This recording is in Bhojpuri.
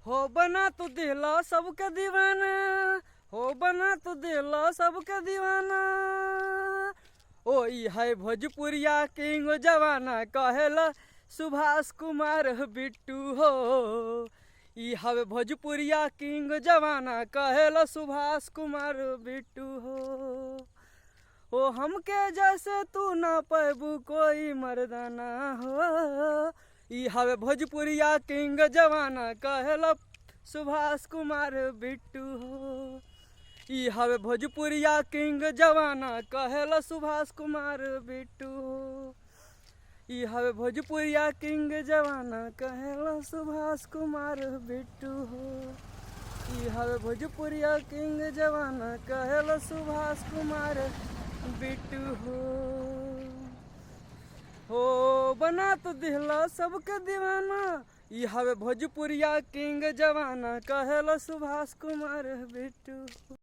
हो बना तू दिला सबके दीवाना, हो बना तू दिला सबके दीवाना। ओ ई है भोजपुरिया किंग जवाना कहेला सुभाष कुमार बिट्टू हो। ई हवे भोजपुरिया किंग जवाना कहेला सुभाष कुमार बिट्टू हो। ओ हमके जैसे तू ना पैबू कोई मर्दाना हो। ई हवे भोजपुरिया किंग जवाना कहेला सुभाष कुमार बिट्टू हो। ई हवे भोजपुरिया किंग जवाना कहेला सुभाष कुमार बिट्टू हो। ई हवे भोजपुरिया किंग जवाना कहेला सुभाष कुमार बिट्टू हो। ई हवे भोजपुरिया किंग जवाना कहेला सुभाष कुमार बिट्टू हो बना तो दिहला सबके दीवाना। ई हवे भोजपुरिया किंग जवाना कहेला सुभाष कुमार बिट्टू।